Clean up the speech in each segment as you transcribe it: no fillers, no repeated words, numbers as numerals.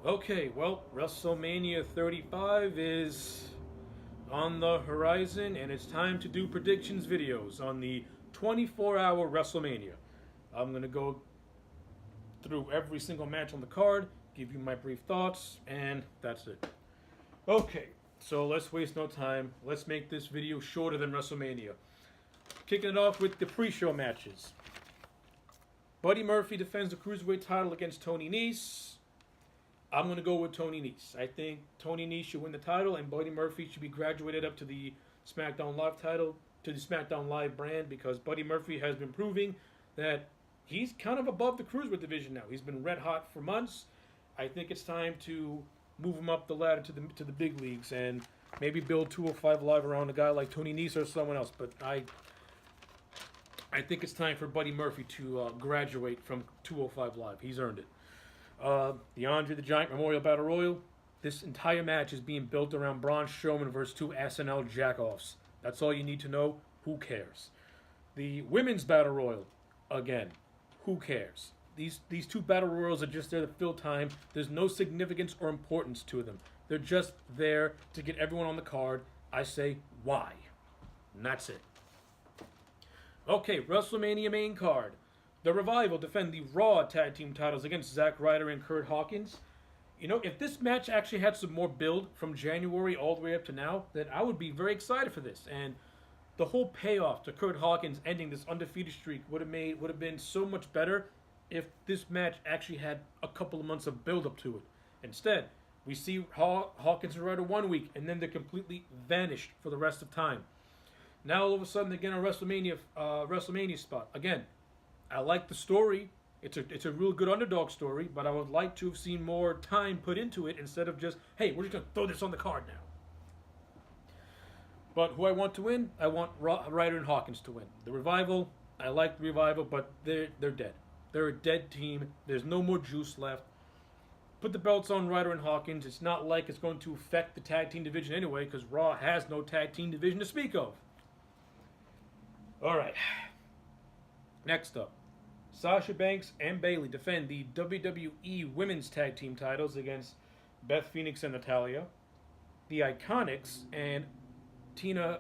Okay, well, WrestleMania 35 is on the horizon, and it's time to do predictions videos on the 24-hour WrestleMania. I'm going to go through every single match on the card, give you my brief thoughts, and that's it. Okay, so let's waste no time. Let's make this video shorter than WrestleMania. Kicking it off with the pre-show matches. Buddy Murphy defends the Cruiserweight title against Tony Nese. I'm going to go with Tony Nese. I think Tony Nese should win the title, and Buddy Murphy should be graduated up to the SmackDown Live title, to the SmackDown Live brand, because Buddy Murphy has been proving that he's kind of above the Cruiserweight division now. He's been red hot for months. I think it's time to move him up the ladder to the big leagues and maybe build 205 Live around a guy like Tony Nese or someone else. But I think it's time for Buddy Murphy to graduate from 205 Live. He's earned it. The Andre the Giant Memorial Battle Royal. This entire match is being built around Braun Strowman versus two SNL jackoffs. That's all you need to know. Who cares? The Women's Battle Royal. Again, who cares? These two Battle Royals are just there to fill time. There's no significance or importance to them. They're just there to get everyone on the card. I say, why? And that's it. Okay, WrestleMania main card. The Revival defend the Raw Tag Team titles against Zack Ryder and Kurt Hawkins. You know, if this match actually had some more build from January all the way up to now, then I would be very excited for this. And the whole payoff to Kurt Hawkins ending this undefeated streak would have been so much better if this match actually had a couple of months of build up to it. Instead, we see Hawkins and Ryder 1 week, and then they're completely vanished for the rest of time. Now all of a sudden they're getting a WrestleMania spot again. I like the story. It's a real good underdog story, but I would like to have seen more time put into it instead of just, hey, we're just going to throw this on the card now. But who I want to win? I want Ryder and Hawkins to win. The Revival, I like the Revival, but they're dead. They're a dead team. There's no more juice left. Put the belts on Ryder and Hawkins. It's not like it's going to affect the tag team division anyway, because Raw has no tag team division to speak of. All right. Next up. Sasha Banks and Bayley defend the WWE Women's Tag Team titles against Beth Phoenix and Natalya, the Iconics, and Tamina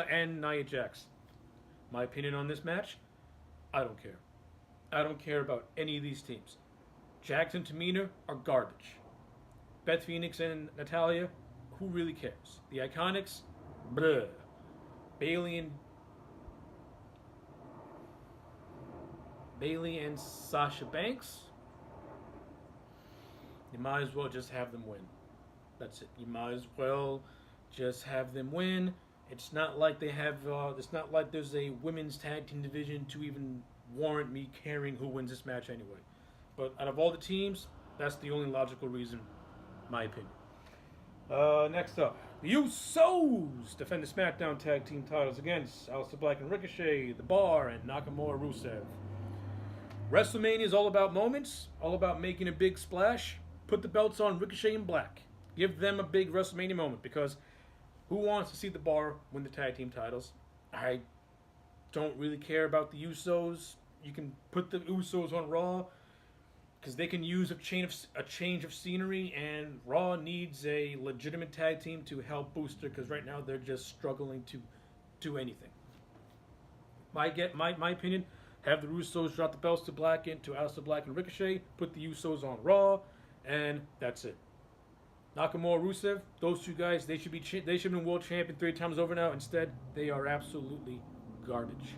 and Nia Jax. My opinion on this match? I don't care. I don't care about any of these teams. Jax and Tamina are garbage. Beth Phoenix and Natalya, who really cares? The Iconics? Bleh. Bayley and Sasha Banks, you might as well just have them win. That's it. You might as well just have them win. It's not like they have. It's not like there's a women's tag team division to even warrant me caring who wins this match anyway. But out of all the teams, that's the only logical reason, my opinion. Next up, the Usos defend the SmackDown Tag Team titles against Aleister Black and Ricochet, The Bar, and Nakamura Rusev. WrestleMania is all about moments, all about making a big splash. Put the belts on Ricochet and Black. Give them a big WrestleMania moment, because who wants to see The Bar win the tag team titles? I don't really care about the Usos. You can put the Usos on Raw because they can use a change of scenery, and Raw needs a legitimate tag team to help boost it, because right now they're just struggling to do anything. My opinion. Have the Usos drop the belts to Aleister Black and Ricochet. Put the Usos on Raw, and that's it. Nakamura, Rusev, those two guys, they should have been world champion 3 times over now. Instead, they are absolutely garbage.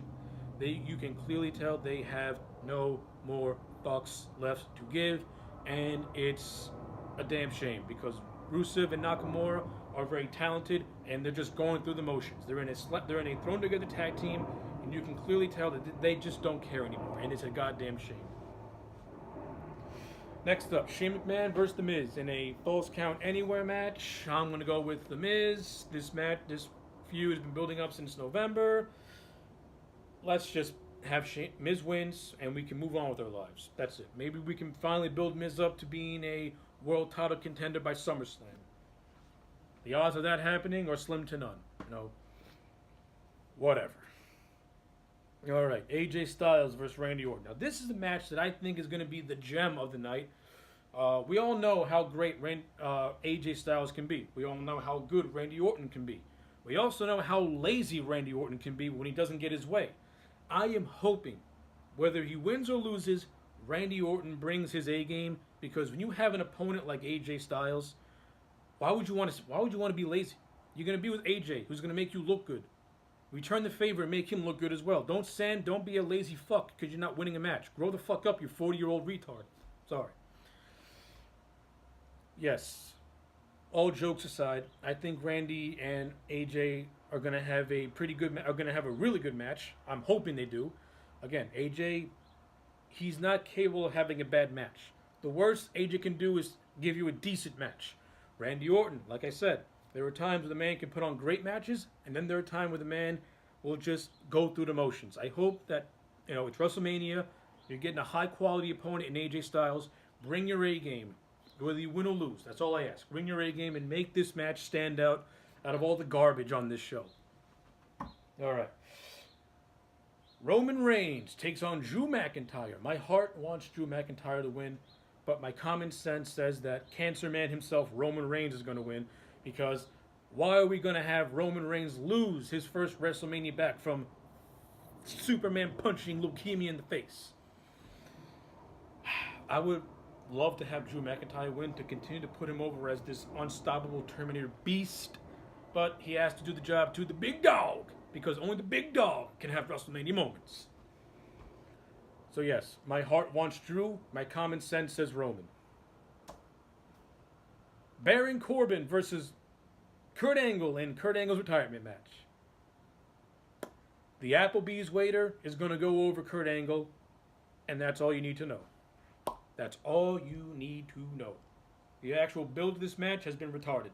You can clearly tell they have no more fucks left to give, and it's a damn shame, because Rusev and Nakamura are very talented, and they're just going through the motions. They're in a thrown together tag team. And you can clearly tell that they just don't care anymore. And it's a goddamn shame. Next up, Shane McMahon versus The Miz in a Falls Count Anywhere match. I'm going to go with The Miz. This feud has been building up since November. Let's just have Miz wins, and we can move on with our lives. That's it. Maybe we can finally build Miz up to being a world title contender by SummerSlam. The odds of that happening are slim to none. Whatever. All right, AJ Styles versus Randy Orton. Now, this is a match that I think is going to be the gem of the night. We all know how great AJ Styles can be. We all know how good Randy Orton can be. We also know how lazy Randy Orton can be when he doesn't get his way. I am hoping, whether he wins or loses, Randy Orton brings his A game, because when you have an opponent like AJ Styles, why would you want to be lazy? You're going to be with AJ, who's going to make you look good. Return the favor and make him look good as well. Don't be a lazy fuck because you're not winning a match. Grow the fuck up, you 40-year-old retard. Sorry. Yes. All jokes aside, I think Randy and AJ are gonna have a really good match. I'm hoping they do. Again, AJ, he's not capable of having a bad match. The worst AJ can do is give you a decent match. Randy Orton, like I said, there are times where the man can put on great matches, and then there are times where the man will just go through the motions. I hope that, it's WrestleMania, you're getting a high-quality opponent in AJ Styles. Bring your A game, whether you win or lose. That's all I ask. Bring your A game and make this match stand out of all the garbage on this show. All right. Roman Reigns takes on Drew McIntyre. My heart wants Drew McIntyre to win, but my common sense says that Cancer Man himself, Roman Reigns, is going to win, because why are we going to have Roman Reigns lose his first WrestleMania back from Superman punching leukemia in the face? I would love to have Drew McIntyre win to continue to put him over as this unstoppable Terminator beast, but he has to do the job to the big dog, because only the big dog can have WrestleMania moments. So yes, my heart wants Drew, my common sense says Roman. Baron Corbin versus Kurt Angle in Kurt Angle's retirement match. The Applebee's waiter is going to go over Kurt Angle, and that's all you need to know. That's all you need to know. The actual build of this match has been retarded.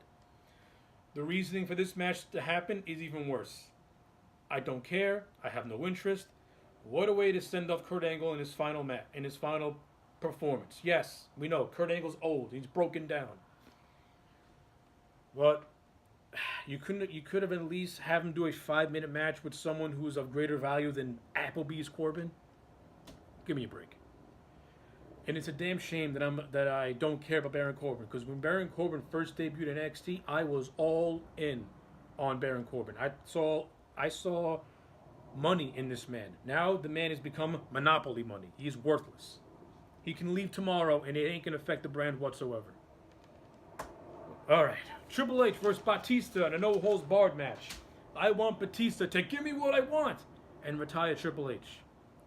The reasoning for this match to happen is even worse. I don't care. I have no interest. What a way to send off Kurt Angle in his final performance. Yes, we know Kurt Angle's old. He's broken down. But you could have at least have him do a 5-minute match with someone who is of greater value than Applebee's Corbin. Give me a break. And it's a damn shame that I don't care about Baron Corbin, because when Baron Corbin first debuted in NXT, I was all in on Baron Corbin. I saw money in this man. Now the man has become monopoly money. He's worthless. He can leave tomorrow and it ain't gonna affect the brand whatsoever. All right, Triple H versus Batista in a no-holds-barred match. I want Batista to give me what I want and retire Triple H,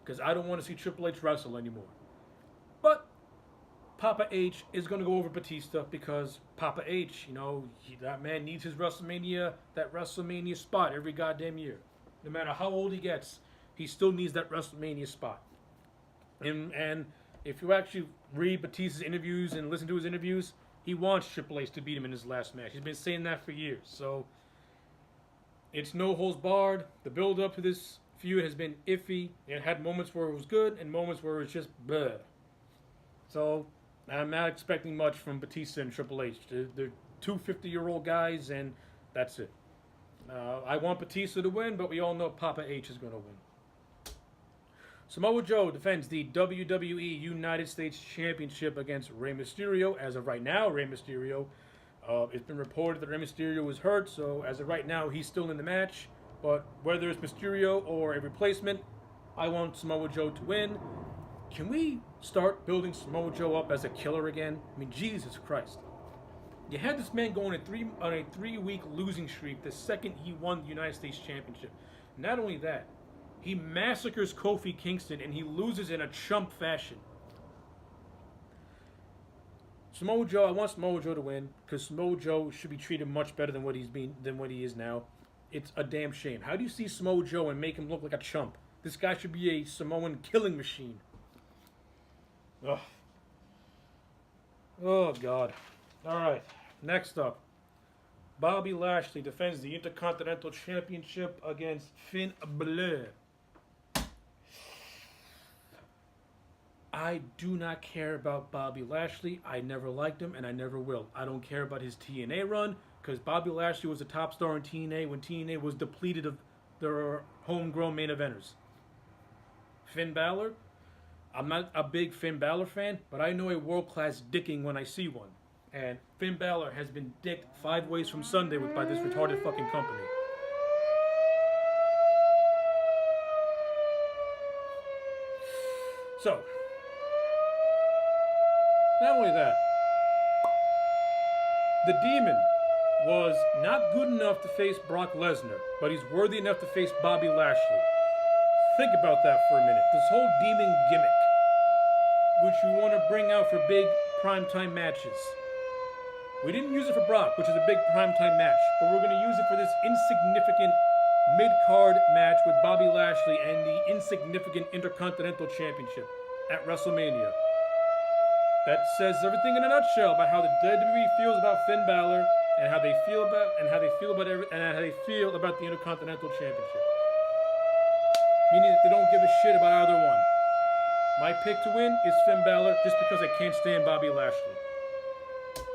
because I don't want to see Triple H wrestle anymore. But Papa H is going to go over Batista, because Papa H, that man needs his WrestleMania spot every goddamn year. No matter how old he gets, he still needs that WrestleMania spot. And if you actually read Batista's interviews and listen to his interviews, he wants Triple H to beat him in his last match. He's been saying that for years. So it's no holds barred. The build up to this feud has been iffy. It had moments where it was good and moments where it was just bleh. So I'm not expecting much from Batista and Triple H. They're two 50-year-old guys, and that's it. I want Batista to win, but we all know Papa H is going to win. Samoa Joe defends the WWE United States Championship against Rey Mysterio. As of right now, Rey Mysterio, it's been reported that Rey Mysterio was hurt, so as of right now, he's still in the match. But whether it's Mysterio or a replacement, I want Samoa Joe to win. Can we start building Samoa Joe up as a killer again? I mean, Jesus Christ. You had this man going on a 3-week losing streak the second he won the United States Championship. Not only that, he massacres Kofi Kingston and he loses in a chump fashion. Samoa Joe, I want Samoa Joe to win, because Samoa Joe should be treated much better than what he is now. It's a damn shame. How do you see Samoa Joe and make him look like a chump? This guy should be a Samoan killing machine. Ugh. Oh, God. All right. Next up, Bobby Lashley defends the Intercontinental Championship against Finn Balor. I do not care about Bobby Lashley. I never liked him, and I never will. I don't care about his TNA run, because Bobby Lashley was a top star in TNA when TNA was depleted of their homegrown main eventers. Finn Balor, I'm not a big Finn Balor fan, but I know a world-class dicking when I see one. And Finn Balor has been dicked 5 ways from Sunday by this retarded fucking company. So, not only that, the Demon was not good enough to face Brock Lesnar, but he's worthy enough to face Bobby Lashley. Think about that for a minute. This whole Demon gimmick, which you want to bring out for big primetime matches. We didn't use it for Brock, which is a big primetime match, but we're going to use it for this insignificant mid-card match with Bobby Lashley and the insignificant Intercontinental Championship at WrestleMania. That says everything in a nutshell about how the WWE feels about Finn Balor and how they feel about the Intercontinental Championship. Meaning that they don't give a shit about either one. My pick to win is Finn Balor just because I can't stand Bobby Lashley.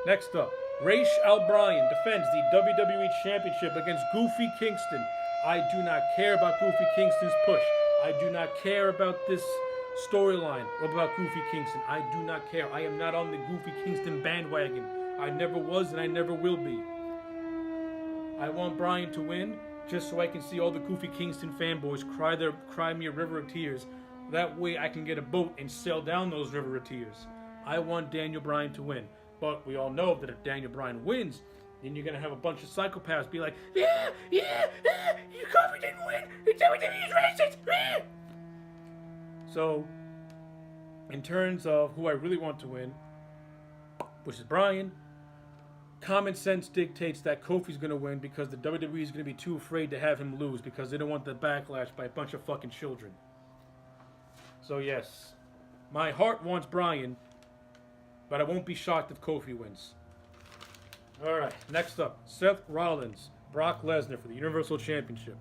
Next up, Raish O'Brien defends the WWE Championship against Goofy Kingston. I do not care about Goofy Kingston's push. I do not care about this storyline about Goofy Kingston. I do not care. I am not on the Goofy Kingston bandwagon. I never was and I never will be. I want Bryan to win just so I can see all the Goofy Kingston fanboys cry me a river of tears. That way I can get a boat and sail down those river of tears. I want Daniel Bryan to win. But we all know that if Daniel Bryan wins, then you're going to have a bunch of psychopaths be like, you Kofi didn't win. It's racist. So, in terms of who I really want to win, which is Bryan, common sense dictates that Kofi's going to win because the WWE is going to be too afraid to have him lose because they don't want the backlash by a bunch of fucking children. So yes, my heart wants Bryan, but I won't be shocked if Kofi wins. Alright, next up, Seth Rollins, Brock Lesnar for the Universal Championship.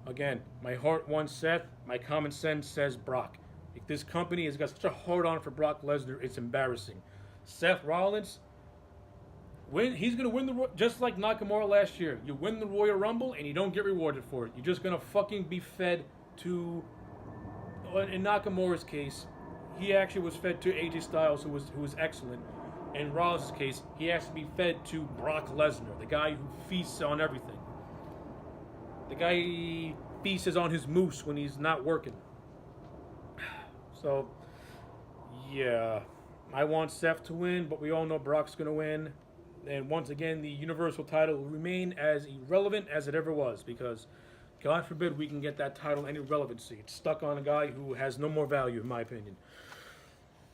Again, my heart wants Seth, my common sense says Brock. If this company has got such a hard-on for Brock Lesnar, it's embarrassing. Seth Rollins, he's going to win just like Nakamura last year. You win the Royal Rumble and you don't get rewarded for it. You're just going to fucking be fed to, in Nakamura's case, he actually was fed to AJ Styles, who was excellent. In Rollins' case, he has to be fed to Brock Lesnar, the guy who feasts on everything. The guy feasts on his moose when he's not working. So, yeah. I want Seth to win, but we all know Brock's going to win. And once again, the Universal title will remain as irrelevant as it ever was, because God forbid we can get that title any relevancy. It's stuck on a guy who has no more value, in my opinion.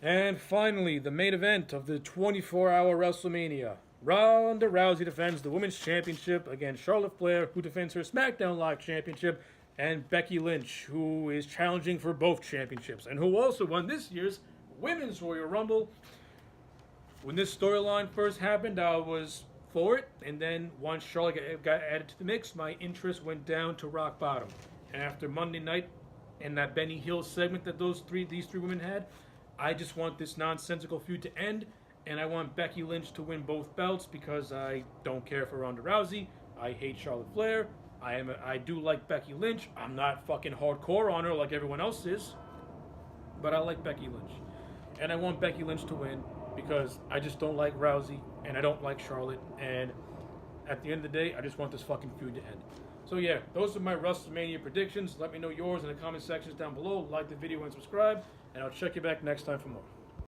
And finally, the main event of the 24-hour WrestleMania. Ronda Rousey defends the Women's Championship against Charlotte Flair, who defends her SmackDown Live Championship, and Becky Lynch, who is challenging for both championships, and who also won this year's Women's Royal Rumble. When this storyline first happened, I was for it, and then once Charlotte got added to the mix, my interest went down to rock bottom. And after Monday night and that Benny Hill segment that these three women had, I just want this nonsensical feud to end, and I want Becky Lynch to win both belts because I don't care for Ronda Rousey. I hate Charlotte Flair. I do like Becky Lynch. I'm not fucking hardcore on her like everyone else is, but I like Becky Lynch. And I want Becky Lynch to win because I just don't like Rousey, and I don't like Charlotte, and at the end of the day, I just want this fucking feud to end. So yeah, those are my WrestleMania predictions. Let me know yours in the comment sections down below. Like the video and subscribe, and I'll check you back next time for more.